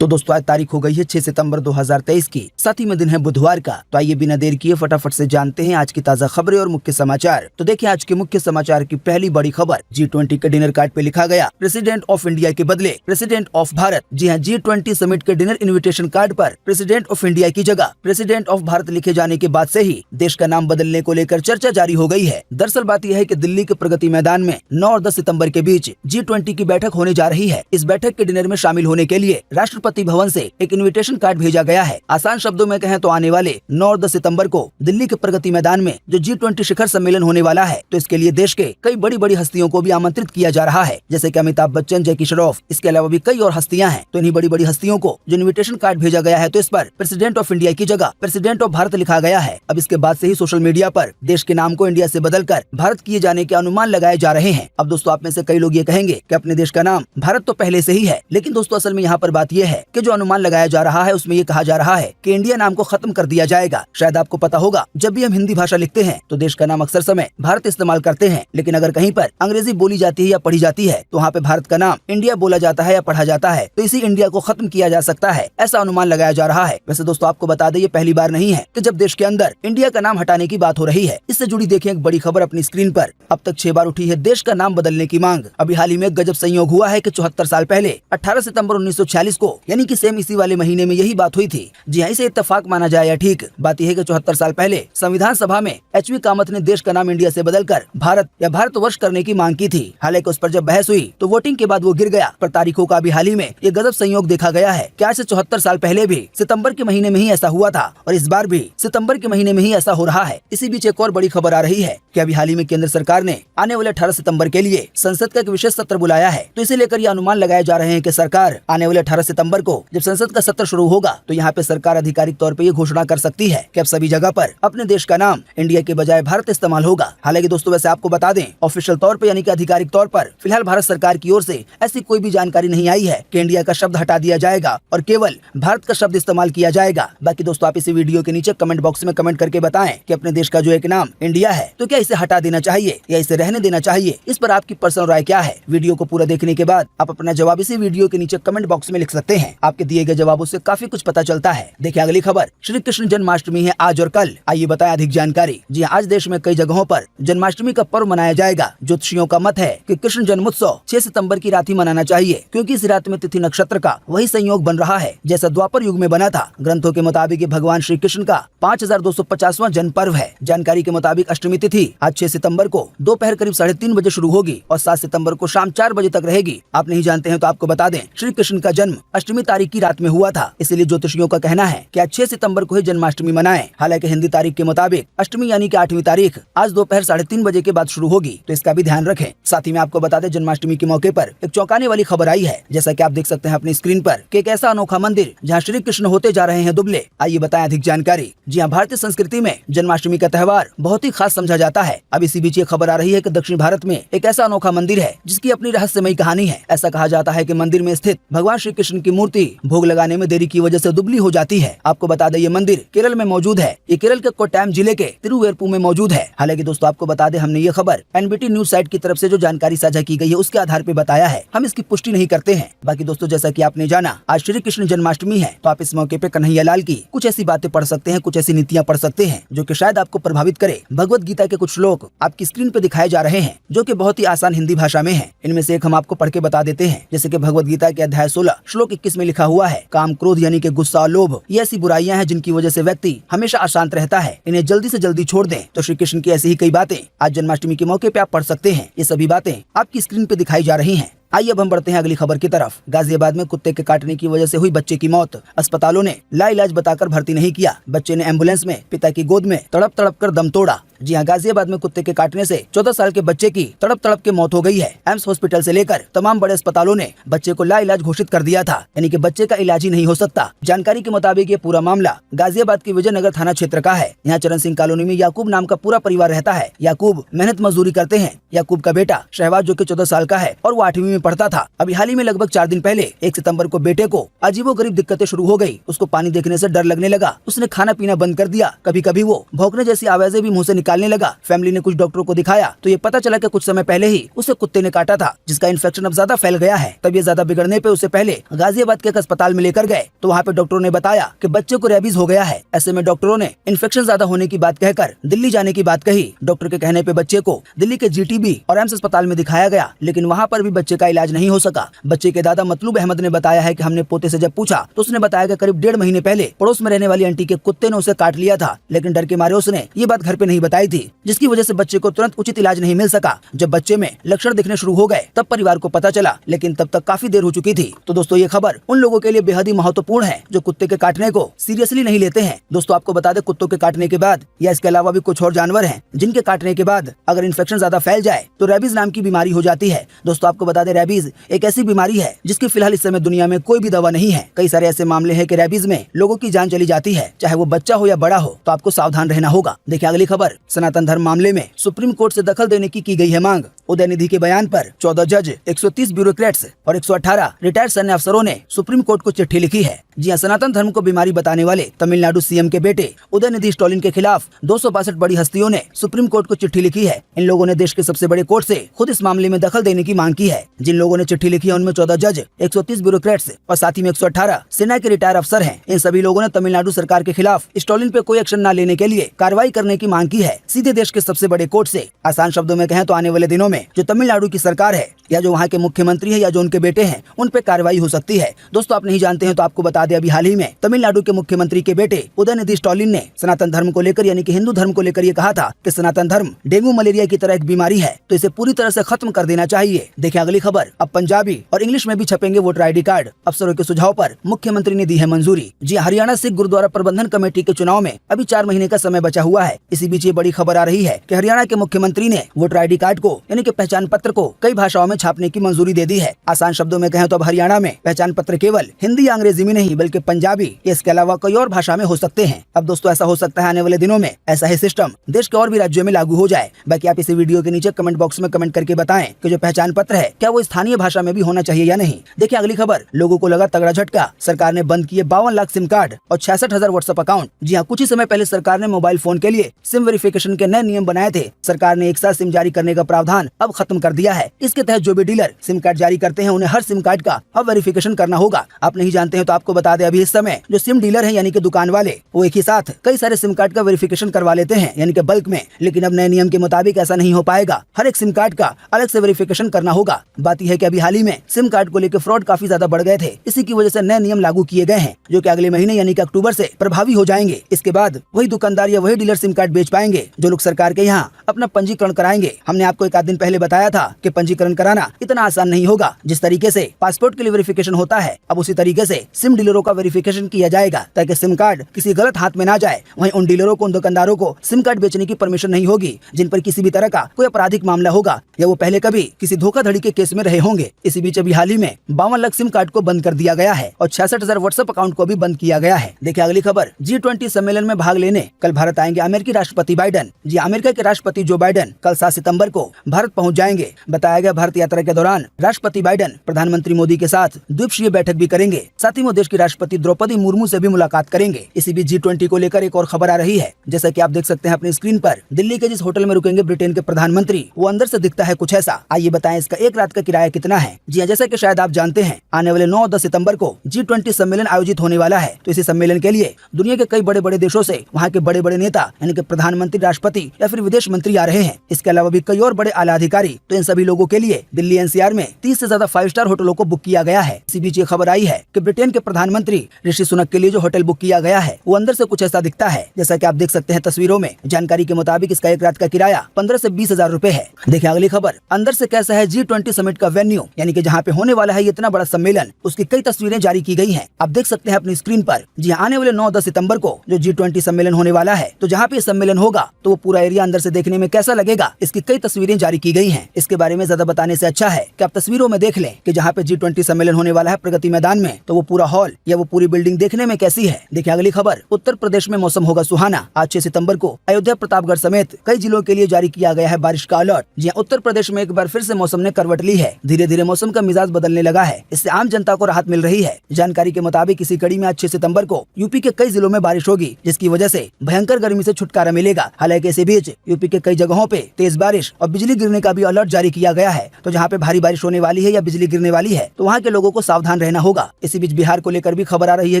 तो दोस्तों आज तारीख हो गई है 6 सितंबर 2023 की, साथ ही में दिन है बुधवार का। तो आइए बिना देर किए फटाफट से जानते हैं आज की ताजा खबरें और मुख्य समाचार। तो देखिए आज के मुख्य समाचार की पहली बड़ी खबर, G20 के डिनर कार्ड पे लिखा गया प्रेसिडेंट ऑफ इंडिया के बदले प्रेसिडेंट ऑफ भारत। जी हाँ, G20 समिट के डिनर इन्विटेशन कार्ड पर प्रेसिडेंट ऑफ इंडिया की जगह प्रेसिडेंट ऑफ भारत लिखे जाने के बाद से ही देश का नाम बदलने को लेकर चर्चा जारी हो गई है। दरअसल बात यह है कि दिल्ली के प्रगति मैदान में 9 और 10 सितंबर के बीच G20 की बैठक होने जा रही है। इस बैठक के डिनर में शामिल होने के लिए राष्ट्रपति भवन से एक इनविटेशन कार्ड भेजा गया है। आसान शब्दों में कहें तो आने वाले 9 और 10 सितंबर को दिल्ली के प्रगति मैदान में जो G20 शिखर सम्मेलन होने वाला है, तो इसके लिए देश के कई बड़ी बड़ी हस्तियों को भी आमंत्रित किया जा रहा है, जैसे कि अमिताभ बच्चन, जैकी श्रॉफ, इसके अलावा भी कई और हस्तियां हैं। तो इन्हीं बड़ी बड़ी हस्तियों को जो इन्विटेशन कार्ड भेजा गया है, तो इस पर प्रेसिडेंट ऑफ इंडिया की जगह प्रेसिडेंट ऑफ भारत लिखा गया है। अब इसके बाद से ही सोशल मीडिया पर देश के नाम को इंडिया से बदलकर भारत किए जाने के अनुमान लगाए जा रहे हैं। अब दोस्तों आप में से कई लोग ये कहेंगे कि अपने देश का नाम भारत तो पहले से ही है, लेकिन दोस्तों असल में यहाँ पर बात यह है कि जो अनुमान लगाया जा रहा है उसमें ये कहा जा रहा है कि इंडिया नाम को खत्म कर दिया जाएगा। शायद आपको पता होगा, जब भी हम हिंदी भाषा लिखते हैं तो देश का नाम अक्सर समय भारत इस्तेमाल करते हैं, लेकिन अगर कहीं पर अंग्रेजी बोली जाती है या पढ़ी जाती है तो वहाँ पे भारत का नाम इंडिया बोला जाता है या पढ़ा जाता है, तो इसी इंडिया को खत्म किया जा सकता है, ऐसा अनुमान लगाया जा रहा है। वैसे दोस्तों आपको बता दें ये पहली बार नहीं है कि जब देश के अंदर इंडिया का नाम हटाने की बात हो रही है। इससे जुड़ी देखिए एक बड़ी खबर अपनी स्क्रीन पर। अब तक 6 बार उठी है देश का नाम बदलने की मांग। अभी हाल ही में गजब संयोग हुआ है कि 74 साल पहले 18 सितंबर 1946 को, यानी कि सेम इसी वाले महीने में यही बात हुई थी। जी हाँ, इसे इत्तेफाक माना जाए या ठीक, बात यह है कि 74 साल पहले संविधान सभा में एच.वी. कामत ने देश का नाम इंडिया से बदलकर भारत या भारतवर्ष करने की मांग की थी। हालांकि उस पर जब बहस हुई तो वोटिंग के बाद वो गिर गया। पर तारीखों का भी हाल ही में ये गजब संयोग देखा गया है कि आज से 74 साल पहले भी सितंबर के महीने में ही ऐसा हुआ था और इस बार भी सितंबर के महीने में ही ऐसा हो रहा है। इसी बीच एक और बड़ी खबर आ रही है कि अभी हाल ही में केंद्र सरकार ने आने वाले 18 सितंबर के लिए संसद का एक विशेष सत्र बुलाया है। तो इसे लेकर ये अनुमान लगाए जा रहे हैं कि सरकार आने वाले 18 सितंबर को जब संसद का सत्र शुरू होगा तो यहाँ पे सरकार आधिकारिक तौर पे ये घोषणा कर सकती है कि अब सभी जगह पर अपने देश का नाम इंडिया के बजाय भारत इस्तेमाल होगा। हालांकि दोस्तों वैसे आपको बता दें, ऑफिशियल तौर पे यानी कि आधिकारिक तौर पर फिलहाल भारत सरकार की ओर से ऐसी कोई भी जानकारी नहीं आई है कि इंडिया का शब्द हटा दिया जाएगा और केवल भारत का शब्द इस्तेमाल किया जाएगा। बाकी दोस्तों आप इसी वीडियो के नीचे कमेंट बॉक्स में कमेंट करके बताएं कि अपने देश का जो एक नाम इंडिया है तो क्या इसे हटा देना चाहिए या इसे रहने देना चाहिए। इस पर आपकी पर्सनल राय क्या है? वीडियो को पूरा देखने के बाद आप अपना जवाब इसी वीडियो के नीचे कमेंट बॉक्स में लिख सकते हैं। आपके दिए गए जवाबों से काफी कुछ पता चलता है। देखिए अगली खबर, श्री कृष्ण जन्माष्टमी है आज और कल। आइए बताएं अधिक जानकारी। जी आज देश में कई जगहों पर जन्माष्टमी का पर्व मनाया जाएगा। ज्योतिषियों का मत है कि कृष्ण जन्मोत्सव 6 सितंबर की रात ही मनाना चाहिए, क्योंकि इस रात में तिथि नक्षत्र का वही संयोग बन रहा है जैसा द्वापर युग में बना था। ग्रंथों के मुताबिक भगवान श्री कृष्ण का 5250वां जन्म पर्व है। जानकारी के मुताबिक अष्टमी तिथि आज 6 सितंबर को दोपहर करीब 3:30 बजे शुरू होगी और 7 सितंबर को शाम 4 बजे तक रहेगी। आप नहीं जानते हैं तो आपको बता दें, श्री कृष्ण का जन्म अष्टमी तारीख की रात में हुआ था, इसलिए ज्योतिषियों का कहना है कि आज 6 सितंबर को ही जन्माष्टमी मनाएं। हालांकि हिंदी तारीख के मुताबिक अष्टमी यानी कि 8वीं तारीख आज दोपहर 3:30 बजे के बाद शुरू होगी, तो इसका भी ध्यान रखें। साथ ही में आपको बता दें, जन्माष्टमी के मौके पर एक चौंकाने वाली खबर आई है, जैसा कि आप देख सकते हैं अपनी स्क्रीन पर, कि एक ऐसा अनोखा मंदिर जहां श्री कृष्ण होते जा रहे हैं दुबले। आइए बताएं अधिक जानकारी। जी हाँ, भारतीय संस्कृति में जन्माष्टमी का त्योहार बहुत ही खास समझा जाता है। अब इसी बीच ये खबर आ रही है कि दक्षिण भारत में एक ऐसा अनोखा मंदिर है जिसकी अपनी रहस्यमयी कहानी है। ऐसा कहा जाता है कि मंदिर में स्थित भगवान श्री कृष्ण की मूर्ति भोग लगाने में देरी की वजह से दुबली हो जाती है। आपको बता दें ये मंदिर केरल में मौजूद है। ये केरल के कोट्टायम जिले के तिरुवेरपू में मौजूद है। हालांकि दोस्तों आपको बता दें, हमने ये खबर एनबीटी न्यूज साइट की तरफ से जो जानकारी साझा की गई है उसके आधार पर बताया है, हम इसकी पुष्टि नहीं करते हैं। बाकी दोस्तों जैसा कि आपने जाना आज श्री कृष्ण जन्माष्टमी है, तो आप इस मौके पे कन्हैया लाल की कुछ ऐसी बातें पढ़ सकते हैं, कुछ ऐसी नीतियां पढ़ सकते हैं जो कि शायद आपको प्रभावित करे। भगवत गीता के कुछ श्लोक आपकी स्क्रीन पे दिखाए जा रहे हैं जो कि बहुत ही आसान हिंदी भाषा में है। इनमें से एक हम आपको पढ़ के बता देते हैं, जैसे कि भगवत गीता के अध्याय 16 श्लोक 21 में लिखा हुआ है, काम क्रोध यानी कि गुस्सा और लोभ ये ऐसी बुराइयां हैं जिनकी वजह से व्यक्ति हमेशा अशांत रहता है, इन्हें जल्दी से जल्दी छोड़ दें। तो श्री कृष्ण की ऐसी ही कई बातें आज जन्माष्टमी के मौके पे आप पढ़ सकते हैं। ये सभी बातें आपकी स्क्रीन पे दिखाई जा रही हैं। आइए अब हम बढ़ते हैं अगली खबर की तरफ। गाजियाबाद में कुत्ते के काटने की वजह से हुई बच्चे की मौत। अस्पतालों ने लाइलाज बताकर भर्ती नहीं किया। बच्चे ने एम्बुलेंस में पिता की गोद में तड़प तड़प कर दम तोड़ा। जी हाँ, गाजियाबाद में कुत्ते के काटने से 14 साल के बच्चे की तड़प तड़प के मौत हो गई है। एम्स हॉस्पिटल से लेकर तमाम बड़े अस्पतालों ने बच्चे को लाइलाज घोषित कर दिया था, यानी कि बच्चे का इलाज ही नहीं हो सकता। जानकारी के मुताबिक ये पूरा मामला गाजियाबाद के विजयनगर थाना क्षेत्र का है। यहाँ चरण सिंह कॉलोनी में याकूब नाम का पूरा परिवार रहता है। याकूब मेहनत मजदूरी करते हैं। याकूब का बेटा शहबाज जो कि 14 साल का है और वो 8वीं में पढ़ता था। अभी हाल ही में लगभग 4 दिन पहले 1 सितंबर को बेटे को अजीबोगरीब दिक्कतें शुरू हो गई। उसको पानी देखने से डर लगने लगा। उसने खाना पीना बंद कर दिया। कभी कभी वो भौंकने जैसी आवाजें भी मुंह से निकालने लगा। फैमिली ने कुछ डॉक्टरों को दिखाया तो ये पता चला कि कुछ समय पहले ही उसे कुत्ते ने काटा था, जिसका इन्फेक्शन अब ज्यादा फैल गया है। तब ये ज्यादा बिगड़ने पे उसे पहले गाजियाबाद के एक अस्पताल में लेकर गए तो वहाँ पे डॉक्टरों ने बताया कि बच्चे को रेबीज हो गया है। ऐसे में डॉक्टरों ने इन्फेक्शन ज्यादा होने की बात कहकर दिल्ली जाने की बात कही। डॉक्टर के कहने पे बच्चे को दिल्ली के जीटीबी और एम्स अस्पताल में दिखाया गया, लेकिन वहाँ पर भी बच्चे का इलाज नहीं हो सका। बच्चे के दादा मतलूब अहमद ने बताया है कि हमने पोते से जब पूछा तो उसने बताया कि करीब 1.5 महीने पहले पड़ोस में रहने वाली आंटी के कुत्ते ने उसे काट लिया था, लेकिन डर के मारे उसने ये बात घर पे नहीं बताई थी, जिसकी वजह से बच्चे को तुरंत उचित इलाज नहीं मिल सका। जब बच्चे में लक्षण दिखने शुरू हो गए तब परिवार को पता चला, लेकिन तब तक काफी देर हो चुकी थी। तो दोस्तों ये खबर उन लोगों के लिए बेहद ही महत्वपूर्ण है जो कुत्ते के काटने को सीरियसली नहीं लेते हैं। दोस्तों आपको बता दें, कुत्तों के काटने के बाद या इसके अलावा भी कुछ और जानवर हैं जिनके काटने के बाद अगर इन्फेक्शन ज्यादा फैल जाए तो रेबीज नाम की बीमारी हो जाती है। दोस्तों आपको बता दें, रेबीज एक ऐसी बीमारी है जिसकी फिलहाल इस समय दुनिया में कोई भी दवा नहीं है। कई सारे ऐसे मामले हैं कि रेबीज में लोगों की जान चली जाती है, चाहे वो बच्चा हो या बड़ा हो, तो आपको सावधान रहना होगा। देखिए अगली खबर, सनातन धर्म मामले में सुप्रीम कोर्ट से दखल देने की गई है मांग। उदयनिधि के बयान पर 14 जज, 130 ब्यूरोक्रेट्स और 118 रिटायर्ड सैन्य अफसरों ने सुप्रीम कोर्ट को चिट्ठी लिखी है। जी हाँ, सनातन धर्म को बीमारी बताने वाले तमिलनाडु सीएम के बेटे उदयनिधि स्टालिन के खिलाफ 262 बड़ी हस्तियों ने सुप्रीम कोर्ट को चिट्ठी लिखी है। इन लोगों ने देश के सबसे बड़े कोर्ट से खुद इस मामले में दखल देने की मांग की है। जिन लोगों ने चिट्ठी लिखी है उनमें 14 जज, 130 ब्यूरोक्रेट्स और साथ ही में 118 सेना के रिटायर अफसर हैं। इन सभी लोगों ने तमिलनाडु सरकार के खिलाफ स्टालिन पे कोई एक्शन न लेने के लिए कार्रवाई करने की मांग की है, सीधे देश के सबसे बड़े कोर्ट से। आसान शब्दों में कहें तो आने वाले दिनों में जो तमिलनाडु की सरकार है या जो वहाँ के मुख्यमंत्री है या जो उनके बेटे हैं उन पे कार्रवाई हो सकती है। दोस्तों आप नहीं जानते हैं तो आपको बता दें, अभी हाल ही में तमिलनाडु के मुख्यमंत्री के बेटे उदयनिधि स्टालिन ने सनातन धर्म को लेकर यानी कि हिंदू धर्म को लेकर ये कहा था कि सनातन धर्म डेंगू मलेरिया की तरह एक बीमारी है, तो इसे पूरी तरह से खत्म कर देना चाहिए। देखिए अगली खबर, अब पंजाबी और इंग्लिश में भी छपेंगे वोटर ID कार्ड। अफसरों के सुझाव पर मुख्यमंत्री ने दी है मंजूरी। जी हरियाणा सिख गुरुद्वारा प्रबंधन कमेटी के चुनाव में अभी 4 महीने का समय बचा हुआ है। इसी बीच ये बड़ी खबर आ रही है कि हरियाणा के मुख्यमंत्री ने वोटर ID कार्ड को यानी कि पहचान पत्र को कई भाषाओं में छापने की मंजूरी दे दी है। आसान शब्दों में कहें तो अब हरियाणा में पहचान पत्र केवल हिंदी या अंग्रेजी में नहीं बल्कि पंजाबी, इसके अलावा कोई और भाषा में हो सकते हैं। अब दोस्तों ऐसा हो सकता है आने वाले दिनों में ऐसा ही सिस्टम देश के और भी राज्यों में लागू हो जाए। बाकी आप इसी वीडियो के नीचे कमेंट बॉक्स में कमेंट करके बताएं कि जो पहचान पत्र है क्या वो स्थानीय भाषा में भी होना चाहिए या नहीं। देखिए अगली खबर, लोगों को लगा तगड़ा झटका, सरकार ने बंद किए 52 लाख सिम कार्ड और 66,000 व्हाट्सएप अकाउंट। जी हाँ, कुछ ही समय पहले सरकार ने मोबाइल फोन के लिए सिम वेरिफिकेशन के नए नियम बनाए थे। सरकार ने एक साथ सिम जारी करने का प्रावधान अब खत्म कर दिया है। इसके तहत जो भी डीलर सिम कार्ड जारी करते हैं उन्हें हर सिम कार्ड का अब वेरिफिकेशन करना होगा। आप नहीं जानते हैं तो आपको बता दें, अभी इस समय जो सिम डीलर है यानी कि दुकान वाले वो एक ही साथ कई सारे सिम कार्ड का वेरिफिकेशन करवा लेते हैं यानी कि बल्क में, लेकिन अब नए नियम के मुताबिक ऐसा नहीं हो पाएगा। हर एक सिम कार्ड का अलग से वेरिफिकेशन करना होगा। बात यह है कि अभी हाल ही में सिम कार्ड को लेकर फ्रॉड काफी ज्यादा बढ़ गए थे। इसी की वजह से नए नियम लागू किए गए हैं जो कि अगले महीने यानी कि अक्टूबर से प्रभावी हो जाएंगे। इसके बाद वही दुकानदार या वही डीलर सिम कार्ड बेच पाएंगे जो लोग सरकार के यहाँ अपना पंजीकरण कराएंगे। हमने आपको एक आध दिन पहले बताया था कि पंजीकरण कराना इतना आसान नहीं होगा। जिस तरीके से पासपोर्ट के लिए वेरिफिकेशन होता है अब उसी तरीके से सिम डीलरों का वेरिफिकेशन किया जाएगा ताकि सिम कार्ड किसी गलत हाथ में ना जाए। वहीं उन डीलरों को, उन दुकानदारों को सिम कार्ड बेचने की परमिशन नहीं होगी जिन पर किसी भी तरह का कोई आपराधिक मामला होगा या वो पहले कभी किसी धोखाधड़ी के केस में रहे होंगे। इसी बीच अभी हाल ही में 52 लाख सिम कार्ड को बंद कर दिया गया है और 66,000 व्हाट्सएप अकाउंट को भी बंद किया गया है। देखिए अगली खबर, G20 सम्मेलन में भाग लेने कल भारत आएंगे अमेरिकी राष्ट्रपति बाइडेन। जी अमेरिका के राष्ट्रपति जो बाइडेन कल 7 सितंबर को भारत पहुंच जाएंगे। बताया गया भारत यात्रा के दौरान राष्ट्रपति बाइडेन प्रधानमंत्री मोदी के साथ द्विपक्षीय बैठक भी करेंगे। साथ ही वो देश की राष्ट्रपति द्रौपदी मुर्मू से भी मुलाकात करेंगे। इसी बीच G20 को लेकर एक और खबर आ रही है। जैसा कि आप देख सकते हैं अपनी स्क्रीन पर, दिल्ली के जिस होटल में रुकेंगे ब्रिटेन के प्रधानमंत्री वो अंदर से दिखता है कुछ ऐसा। आइए बताएं इसका एक रात का किराया कितना है। जी हाँ, जैसा कि शायद आप जानते हैं आने वाले 9 और 10 सितंबर को G20 सम्मेलन आयोजित होने वाला है। तो इसी सम्मेलन के लिए दुनिया के कई बड़े बड़े देशों से वहाँ के बड़े बड़े नेता यानी कि प्रधानमंत्री, राष्ट्रपति या फिर विदेश मंत्री आ रहे हैं। इसके अलावा भी कई और बड़े आला अधिकारी। तो इन सभी लोगों के लिए दिल्ली NCR में 30 से ज्यादा 5 स्टार होटलों को बुक किया गया है। इसी बीच ये खबर आई है कि ब्रिटेन के प्रधानमंत्री ऋषि सुनक के लिए जो होटल बुक किया गया है वो अंदर से कुछ ऐसा दिखता है। जैसा कि आप देख सकते हैं तस्वीरों में। जानकारी के मुताबिक इसका एक रात का किराया 15 से 20,000 रुपए है। देखिए अगली खबर, अंदर से कैसा है G20 समिट का वेन्यू यानी कि जहाँ पे होने वाला है इतना बड़ा सम्मेलन, उसकी कई तस्वीरें जारी की गई हैं। आप देख सकते हैं अपनी स्क्रीन पर। जी आने वाले 9-10 सितंबर को जो G20 सम्मेलन होने वाला है, तो जहाँ पे सम्मेलन होगा तो वो पूरा एरिया अंदर से देखने में कैसा लगेगा, इसकी कई तस्वीरें जारी की गई हैं। इसके बारे में ज्यादा बताने से अच्छा है कि आप तस्वीरों में देख लें कि जहाँ पे G20 सम्मेलन होने वाला है प्रगति मैदान में, तो वो पूरा हॉल या वो पूरी बिल्डिंग देखने में कैसी है। देखिए अगली खबर, उत्तर प्रदेश में मौसम होगा सुहाना। आज 6 सितंबर को अयोध्या, प्रतापगढ़ समेत कई जिलों के लिए जारी किया गया है बारिश का अलर्ट। जी उत्तर प्रदेश में एक बार फिर से मौसम ने करवट ली है। धीरे धीरे मौसम का मिजाज बदलने लगा है। इससे आम जनता को राहत मिल रही है। जानकारी के मुताबिक इसी कड़ी में आज 6 सितंबर को यूपी के कई जिलों में बारिश होगी, जिसकी वजह से भयंकर गर्मी से छुटकारा मिलेगा। हालांकि इसी बीच यूपी के कई जगहों पे तेज बारिश और बिजली गिरने का भी अलर्ट जारी किया गया है। तो जहाँ पे भारी बारिश होने वाली है या बिजली गिरने वाली है तो वहाँ के लोगों को सावधान रहना होगा। इसी बीच बिहार को लेकर भी खबर आ रही है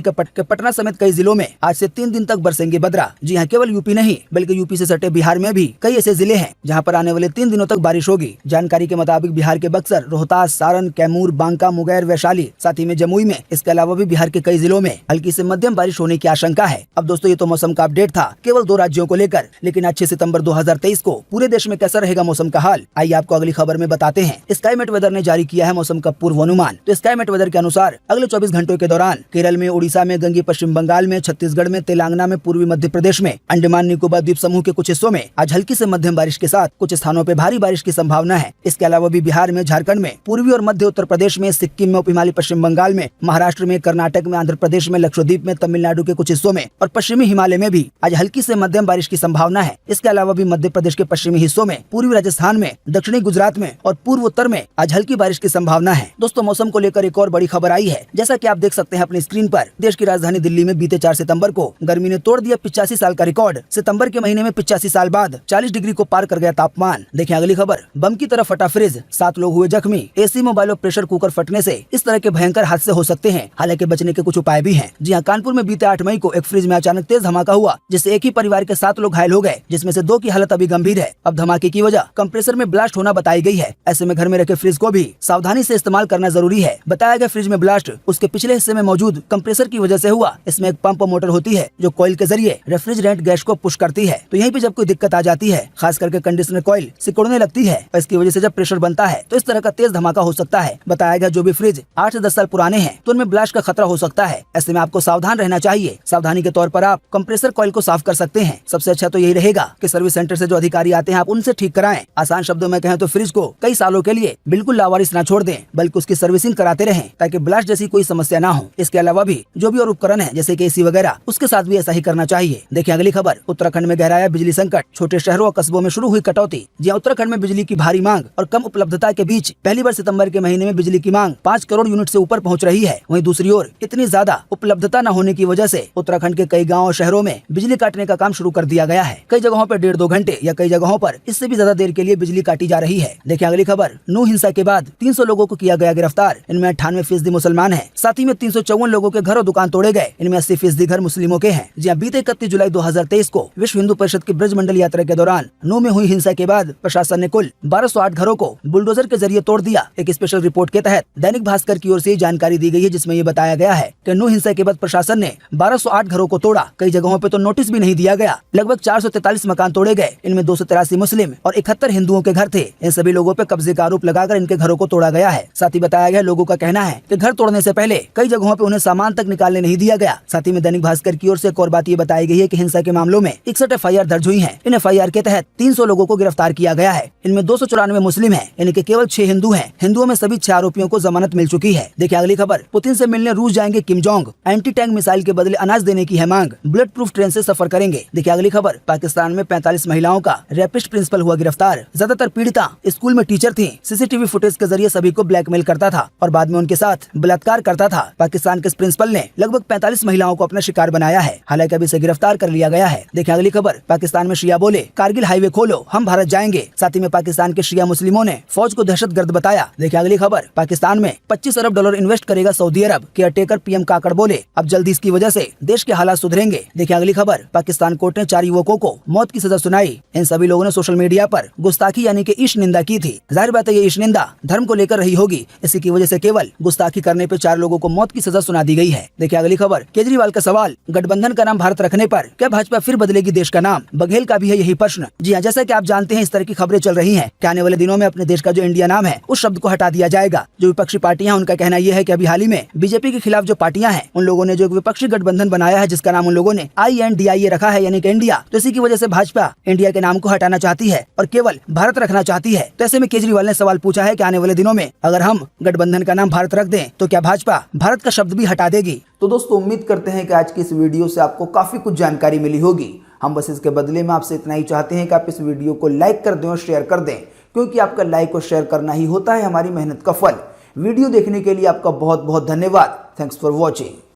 कि पटना समेत कई जिलों में आज से 3 दिन तक बरसेंगे बदरा। जी हाँ, केवल यूपी नहीं बल्कि यूपी से सटे बिहार में भी कई ऐसे जिले हैं जहाँ पर आने वाले 3 दिनों तक बारिश होगी। जानकारी के मुताबिक बिहार के बक्सर, रोहतास, सारण, कैमूर, बांका, मुंगेर, वैशाली, साथ ही में जमुई में, इसके अलावा भी बिहार के कई जिलों में हल्की से मध्यम बारिश होने की आशंका है। अब दोस्तों, ये तो मौसम का अपडेट था केवल 2 राज्यों को लेकर, लेकिन आज 6 सितंबर 2023 को पूरे देश में कैसा रहेगा मौसम का हाल, आइए आपको अगली खबर में बताते हैं। स्काईमेट वेदर ने जारी किया है मौसम का पूर्वानुमान। तो स्काईमेट वेदर के अनुसार अगले 24 घंटों के दौरान केरल में, उड़ीसा में, गंगे पश्चिम बंगाल में, छत्तीसगढ़ में, तेलंगाना में, पूर्वी मध्य प्रदेश में, अंडमान निकोबार द्वीप समूह के कुछ हिस्सों में आज हल्की से मध्यम बारिश के साथ कुछ स्थानों पर भारी बारिश की संभावना है। इसके अलावा भी बिहार में, झारखंड में, पूर्वी और मध्य उत्तर प्रदेश में, सिक्किम में, उप हिमालय पश्चिम बंगाल में, महाराष्ट्र में, कर्नाटक में, आंध्र प्रदेश में, लक्षद्वीप में, तमिलनाडु के कुछ हिस्सों में और पश्चिमी हिमालय में भी आज हल्की से मध्यम बारिश की संभावना है। इसके अलावा भी मध्य प्रदेश के पश्चिमी हिस्सों में, पूर्वी राजस्थान में, दक्षिणी गुजरात में और पूर्व उत्तर में आज हल्की बारिश की संभावना है। दोस्तों, मौसम को लेकर एक और बड़ी खबर आई है। जैसा कि आप देख सकते हैं अपनी स्क्रीन पर, देश की राजधानी दिल्ली में बीते 4 सितंबर को गर्मी ने तोड़ दिया 85 साल का रिकॉर्ड। सितंबर के महीने में 85 साल बाद 40 डिग्री को पार कर गया तापमान। देखें अगली खबर। बम की तरह फटा फ्रिज, 7 लोग हुए जख्मी। एसी, मोबाइल और प्रेशर कुकर फटने से इस तरह के भयंकर हादसे हो सकते हैं। हालांकि बचने के कुछ उपाय भी हैं। जी हां, कानपुर में बीते 8 मई को एक फ्रिज में अचानक तेज धमाका हुआ, जिससे एक ही परिवार के 7 लोग घायल हो गए, जिसमें से 2 की हालत अभी गंभीर है। अब धमाके की वजह कंप्रेसर में ब्लास्ट होना बताई गई है। ऐसे में घर में रखे फ्रिज को भी सावधानी से इस्तेमाल करना जरूरी है। बताया गया फ्रिज में ब्लास्ट उसके पिछले हिस्से में मौजूद कंप्रेसर की वजह से हुआ। इसमें एक पंप मोटर होती है जो कॉइल के जरिए रेफ्रिजरेंट गैस को पुश करती है। तो यहीं पे जब कोई दिक्कत आ जाती है, खास करके कंडीशनर कॉइल सिकुड़ने लगती है और इसकी वजह से जब प्रेशर बनता है तो इस तरह का तेज धमाका हो सकता है। बताया गया जो भी फ्रिज 8 से 10 साल पुराने हैं तो उनमें ब्लास्ट का खतरा हो सकता है। ऐसे में आपको सावधान रहना चाहिए। सावधानी के तौर पर आप कंप्रेसर कॉइल को साफ कर सकते हैं। सबसे अच्छा तो यही रहेगा कि सर्विस सेंटर से जो अधिकारी आते हैं आप उनसे ठीक कराएं। आसान शब्दों में कहें तो फ्रिज को कई सालों के लिए बिल्कुल लावारिस न छोड़ दें, बल्कि उसकी सर्विसिंग कराते रहें ताकि ब्लास्ट जैसी कोई समस्या ना हो। इसके अलावा भी जो भी और उपकरण है जैसे कि एसी वगैरह, उसके साथ भी ऐसा ही करना चाहिए। देखिए अगली खबर। उत्तराखंड में गहराया बिजली संकट, छोटे शहरों और कस्बों में शुरू हुई कटौती। जी उत्तराखंड में बिजली की भारी मांग और कम उपलब्धता के बीच पहली बार सितंबर के महीने में बिजली की मांग 5 करोड़ यूनिट से ऊपर पहुंच रही है। वहीं दूसरी ओर इतनी ज्यादा उपलब्धता न होने की वजह से उत्तराखंड के कई गाँव और शहरों में बिजली काटने का काम शुरू कर दिया गया है। कई जगहों पर 1.5-2 घंटे या कई जगहों पर इससे भी ज्यादा देर के लिए बिजली काटी जा रही है। देखिए अगली खबर। नूह हिंसा के बाद 300 लोगों को किया गया गिरफ्तार। इनमें 98% मुसलमान हैं। साथ ही में 354 लोगों के घर और दुकान तोड़े गए। इनमें 80% घर मुस्लिमों के हैं। जी बीते 31 जुलाई 2023 को विश्व हिंदू परिषद की ब्रज मंडल यात्रा के दौरान नूह में हुई हिंसा के बाद प्रशासन ने कुल 1208 घरों को बुलडोजर के जरिए तोड़ दिया। एक स्पेशल रिपोर्ट के तहत दैनिक भास्कर की ओर से जानकारी दी गई है, जिसमें ये बताया गया है कि नूह हिंसा के बाद प्रशासन ने 1208 घरों को तोड़ा। कई जगहों पे तो नोटिस भी नहीं दिया गया। लगभग 443 मकान तोड़े गए। इनमें 283 मुस्लिम और 71 हिंदुओं के घर थे। इन सभी लोगों पे कब्जे का आरोप लगाकर इनके घरों को तोड़ा गया है। साथ ही बताया गया लोगों का कहना है कि घर तोड़ने से पहले कई जगहों पे उन्हें सामान तक निकालने नहीं दिया गया। साथ ही में दैनिक भास्कर की ओर से एक और बात ये बताई गई है कि हिंसा के मामलों में 61 FIR दर्ज हुई है। इन FIR के तहत 300 लोगों को गिरफ्तार किया गया है। इनमें 294 मुस्लिम है, इनके केवल 6 हिंदू हैं। हिंदुओं में सभी 6 आरोपियों को जमानत मिल चुकी है। देखिए अगली खबर। पुतिन से मिलने रूस जाएंगे Kim Jong, anti tank missile के बदले अनाज देने की है मांग, बुलेट प्रूफ ट्रेन से सफर करेंगे। देखिए अगली खबर। पाकिस्तान में 45 महिलाओं का रैपिस्ट प्रिंसिपल हुआ गिरफ्तार। ज्यादातर पीड़िता स्कूल में टीचर थी। CCTV फुटेज के जरिए सभी को ब्लैकमेल करता था और बाद में उनके साथ बलात्कार करता था। पाकिस्तान के इस प्रिंसिपल ने लगभग 45 महिलाओं को अपना शिकार बनाया है। हालांकि अभी से गिरफ्तार कर लिया गया है। देखिए अगली खबर। पाकिस्तान में शिया बोले कारगिल हाईवे खोलो, हम भारत जाएंगे। साथ ही में पाकिस्तान के शिया मुस्लिमों ने फौज को दहशतगर्द बताया। देखिए अगली खबर। पाकिस्तान में $25 अरब इन्वेस्ट करेगा सऊदी अरब। केयरटेकर PM काकड़ बोले अब जल्दी इसकी वजह से देश के हालात सुधरेंगे। देखिए अगली खबर। पाकिस्तान कोर्ट ने 4 युवकों को मौत की सजा सुनाई। इन सभी लोगों ने सोशल मीडिया पर गुस्ताखी यानी कि ईश निंदा की थी। जाहिर बात है ये ईश निंदा धर्म को लेकर रही होगी। इसी की वजह से केवल गुस्ताखी करने पे 4 लोगों को मौत की सजा सुना दी गई है। देखिए अगली खबर। केजरीवाल का सवाल, गठबंधन का नाम भारत रखने पर क्या भाजपा फिर बदलेगी देश का नाम? बघेल का भी है यही प्रश्न। जी हाँ, जैसा कि आप जानते हैं इस तरह की खबरें चल रही हैं कि आने वाले दिनों में अपने देश का जो इंडिया नाम है उस शब्द को हटा दिया जाएगा। जो विपक्षी पार्टियां उनका कहना यह है कि अभी हाल ही में बीजेपी के खिलाफ जो पार्टियां हैं उन लोगों ने जो एक विपक्षी गठबंधन बनाया है जिसका नाम उन लोगों ने INDIA रखा है यानी कि इंडिया। तो इसी की वजह से भाजपा इंडिया के नाम को हटाना चाहती है और केवल भारत रखना चाहती है। तो ऐसे में केजरीवाल ने सवाल पूछा है कि आने वाले दिनों में अगर हम गठबंधन का नाम भारत रख दें तो क्या भाजपा भारत का शब्द भी हटा देगी? तो दोस्तों उम्मीद करते हैं कि आज की इस वीडियो से आपको काफी कुछ जानकारी मिली होगी। हम बस इसके बदले में आपसे इतना ही चाहते हैं कि आप इस वीडियो को लाइक कर दें और शेयर कर दें, क्योंकि आपका लाइक और शेयर करना ही होता है हमारी मेहनत का फल। वीडियो देखने के लिए आपका बहुत बहुत धन्यवाद। Thanks for watching.